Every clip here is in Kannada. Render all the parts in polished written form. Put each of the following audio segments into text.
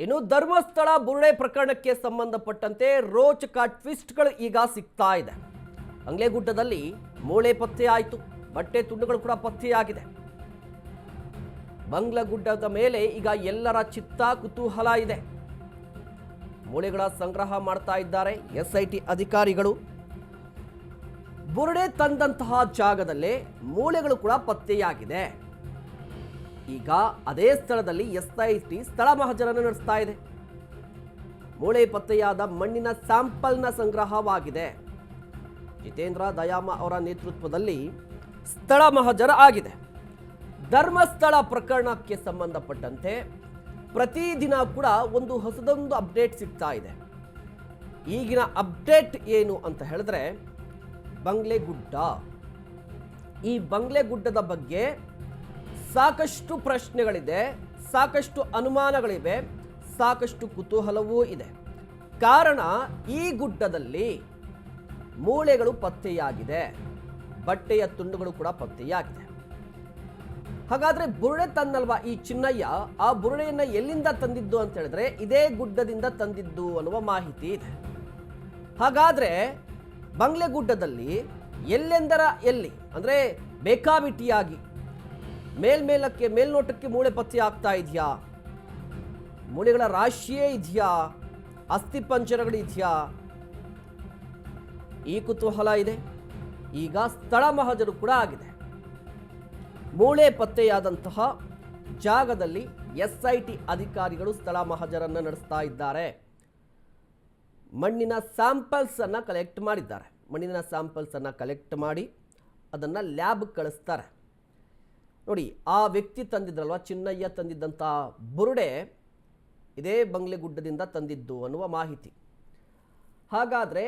ಇನ್ನು ಧರ್ಮಸ್ಥಳ ಬುರುಡೆ ಪ್ರಕರಣಕ್ಕೆ ಸಂಬಂಧಪಟ್ಟಂತೆ ರೋಚಕ ಟ್ವಿಸ್ಟ್ಗಳು ಈಗ ಸಿಗ್ತಾ ಇದೆ. ಅಂಗ್ಲೇಗುಡ್ಡದಲ್ಲಿ ಮೂಳೆ ಪತ್ತೆಯಾಯಿತು, ಬಟ್ಟೆ ತುಂಡುಗಳು ಕೂಡ ಪತ್ತೆಯಾಗಿದೆ. ಬಂಗ್ಲಗುಡ್ಡದ ಮೇಲೆ ಈಗ ಎಲ್ಲರ ಚಿತ್ತ ಕುತೂಹಲ ಇದೆ. ಮೂಳೆಗಳ ಸಂಗ್ರಹ ಮಾಡ್ತಾ ಇದ್ದಾರೆ ಎಸ್ಐಟಿ ಅಧಿಕಾರಿಗಳು. ಬುರುಡೆ ತಂದಂತಹ ಜಾಗದಲ್ಲೇ ಮೂಳೆಗಳು ಕೂಡ ಪತ್ತೆಯಾಗಿದೆ. ಈಗ ಅದೇ ಸ್ಥಳದಲ್ಲಿ ಎಸ್ಐಟಿ ಸ್ಥಳ ಮಹಜರನ್ನು ನಡೆಸ್ತಾ ಇದೆ. ಮೂಳೆ ಪತ್ತೆಯಾದ ಮಣ್ಣಿನ ಸ್ಯಾಂಪಲ್ನ ಸಂಗ್ರಹವಾಗಿದೆ. ಜಿತೇಂದ್ರ ದಯಾಮ ಅವರ ನೇತೃತ್ವದಲ್ಲಿ ಸ್ಥಳ ಮಹಜರ ಆಗಿದೆ. ಧರ್ಮಸ್ಥಳ ಪ್ರಕರಣಕ್ಕೆ ಸಂಬಂಧಪಟ್ಟಂತೆ ಪ್ರತಿದಿನ ಕೂಡ ಹೊಸದೊಂದು ಅಪ್ಡೇಟ್ ಸಿಗ್ತಾ ಇದೆ. ಈಗಿನ ಅಪ್ಡೇಟ್ ಏನು ಅಂತ ಹೇಳಿದ್ರೆ, ಬಂಗ್ಲೆಗುಡ್ಡ. ಈ ಬಂಗ್ಲೆಗುಡ್ಡದ ಬಗ್ಗೆ ಸಾಕಷ್ಟು ಪ್ರಶ್ನೆಗಳಿದೆ, ಸಾಕಷ್ಟು ಅನುಮಾನಗಳಿವೆ, ಸಾಕಷ್ಟು ಕುತೂಹಲವೂ ಇದೆ. ಕಾರಣ, ಈ ಗುಡ್ಡದಲ್ಲಿ ಮೂಳೆಗಳು ಪತ್ತೆಯಾಗಿದೆ, ಬಟ್ಟೆಯ ತುಂಡುಗಳು ಕೂಡ ಪತ್ತೆಯಾಗಿದೆ. ಹಾಗಾದ್ರೆ ಬುರುಡೆ ತನ್ನಲ್ವಾ ಈ ಚಿನ್ನಯ್ಯ? ಆ ಬುರುಡೆಯನ್ನ ಎಲ್ಲಿಂದ ತಂದಿದ್ದು ಅಂತ ಹೇಳಿದ್ರೆ ಇದೇ ಗುಡ್ಡದಿಂದ ತಂದಿದ್ದು ಅನ್ನುವ ಮಾಹಿತಿ ಇದೆ. ಹಾಗಾದ್ರೆ ಬಂಗ್ಲೆಗುಡ್ಡದಲ್ಲಿ ಎಲ್ಲೆಂದರ ಎಲ್ಲಿ ಅಂದ್ರೆ ಬೇಕಾಬಿಟ್ಟಿಯಾಗಿ ಮೇಲ್ನೋಟಕ್ಕೆ ಮೂಳೆ ಪತ್ತೆ ಆಗ್ತಾ ಇದೆಯಾ? ಮೂಳೆಗಳ ರಾಶಿಯೇ ಇದೆಯಾ? ಅಸ್ಥಿ ಪಂಜರಗಳಿದೆಯಾ? ಈ ಕುತೂಹಲ ಇದೆ. ಈಗ ಸ್ಥಳ ಮಹಜರು ಕೂಡ ಆಗಿದೆ. ಮೂಳೆ ಪತ್ತೆಯಾದಂತಹ ಜಾಗದಲ್ಲಿ ಎಸ್ಐಟಿ ಅಧಿಕಾರಿಗಳು ಸ್ಥಳ ಮಹಜರನ್ನು ನಡೆಸ್ತಾ ಇದ್ದಾರೆ. ಮಣ್ಣಿನ ಸ್ಯಾಂಪಲ್ಸ್ ಅನ್ನ ಕಲೆಕ್ಟ್ ಮಾಡಿದ್ದಾರೆ. ಮಣ್ಣಿನ ಸ್ಯಾಂಪಲ್ಸ್ ಅನ್ನ ಕಲೆಕ್ಟ್ ಮಾಡಿ ಅದನ್ನ ಲ್ಯಾಬ್ ಕಳಿಸ್ತಾರೆ. ನೋಡಿ, ಆ ವ್ಯಕ್ತಿ ತಂದಿದ್ರಲ್ವ, ಚಿನ್ನಯ್ಯ ತಂದಿದ್ದಂಥ ಬುರುಡೆ ಇದೇ ಬಂಗ್ಲೆಗುಡ್ಡದಿಂದ ತಂದಿದ್ದು ಅನ್ನುವ ಮಾಹಿತಿ. ಹಾಗಾದರೆ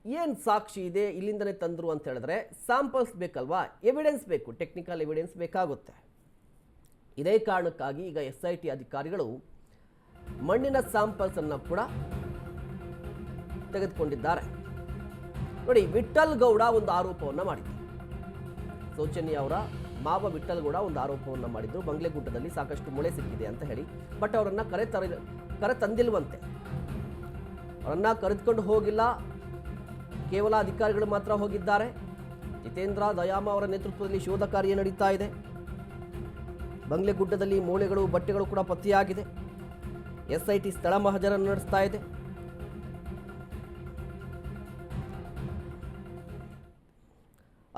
ಏನು ಸಾಕ್ಷಿ ಇದೆ, ಇಲ್ಲಿಂದನೇ ತಂದರು ಅಂತ ಹೇಳಿದ್ರೆ ಸ್ಯಾಂಪಲ್ಸ್ ಬೇಕಲ್ವಾ, ಎವಿಡೆನ್ಸ್ ಬೇಕು, ಟೆಕ್ನಿಕಲ್ ಎವಿಡೆನ್ಸ್ ಬೇಕಾಗುತ್ತೆ. ಇದೇ ಕಾರಣಕ್ಕಾಗಿ ಈಗ ಎಸ್ಐಟಿ ಅಧಿಕಾರಿಗಳು ಮಣ್ಣಿನ ಸ್ಯಾಂಪಲ್ಸ್ ಅನ್ನು ಕೂಡ ತೆಗೆದುಕೊಂಡಿದ್ದಾರೆ. ನೋಡಿ, ವಿಠಲ್ ಗೌಡ ಒಂದು ಆರೋಪವನ್ನು ಮಾಡಿದ್ರು. ಸೌಜನ್ಯ ಅವರ ಮಾವ ವಿಠಲ್ ಗೌಡ ಒಂದು ಆರೋಪವನ್ನು ಮಾಡಿದ್ರು. ಬಂಗ್ಲೆಗುಡ್ಡದಲ್ಲಿ ಸಾಕಷ್ಟು ಮೂಳೆ ಸಿಕ್ಕಿದೆ ಅಂತ ಹೇಳಿ. ಬಟ್ ಅವರನ್ನ ಕರೆ ತಂದಿಲ್ವಂತೆ. ಅವರನ್ನ ಕರೆದುಕೊಂಡು ಹೋಗಿಲ್ಲ, ಕೇವಲ ಅಧಿಕಾರಿಗಳು ಮಾತ್ರ ಹೋಗಿದ್ದಾರೆ. ಜಿತೇಂದ್ರ ದಯಾಮ ಅವರ ನೇತೃತ್ವದಲ್ಲಿ ಶೋಧ ಕಾರ್ಯ ನಡೀತಾ ಇದೆ. ಬಂಗ್ಲೆಗುಡ್ಡದಲ್ಲಿ ಮೂಳೆಗಳು, ಬಟ್ಟೆಗಳು ಕೂಡ ಪತ್ತೆಯಾಗಿದೆ. ಎಸ್ಐಟಿ ಸ್ಥಳ ಮಹಜರನ್ನು ನಡೆಸ್ತಾ ಇದೆ.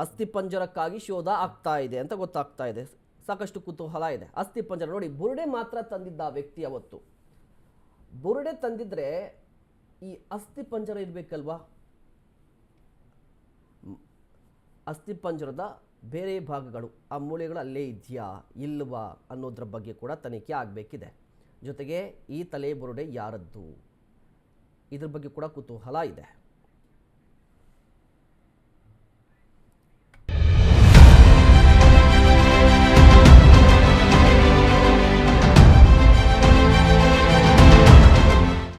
ಅಸ್ಥಿ ಪಂಜರಕ್ಕಾಗಿ ಶೋಧ ಆಗ್ತಾ ಇದೆ ಅಂತ ಗೊತ್ತಾಗ್ತಾ ಇದೆ. ಸಾಕಷ್ಟು ಕುತೂಹಲ ಇದೆ. ಅಸ್ಥಿ ಪಂಜರ ನೋಡಿ, ಬುರುಡೆ ಮಾತ್ರ ತಂದಿದ್ದ ವ್ಯಕ್ತಿ ಅವತ್ತು. ಬುರುಡೆ ತಂದಿದ್ರೆ ಈ ಅಸ್ಥಿ ಪಂಜರ ಇರಬೇಕಲ್ವಾ? ಅಸ್ಥಿ ಪಂಜರದ ಬೇರೆ ಭಾಗಗಳು, ಆ ಮೂಳೆಗಳು ಅಲ್ಲೇ ಇದೆಯಾ ಇಲ್ವಾ ಅನ್ನೋದ್ರ ಬಗ್ಗೆ ಕೂಡ ತನಿಖೆ ಆಗಬೇಕಿದೆ. ಜೊತೆಗೆ ಈ ತಲೆ ಬುರುಡೆ ಯಾರದ್ದು, ಇದ್ರ ಬಗ್ಗೆ ಕೂಡ ಕುತೂಹಲ ಇದೆ.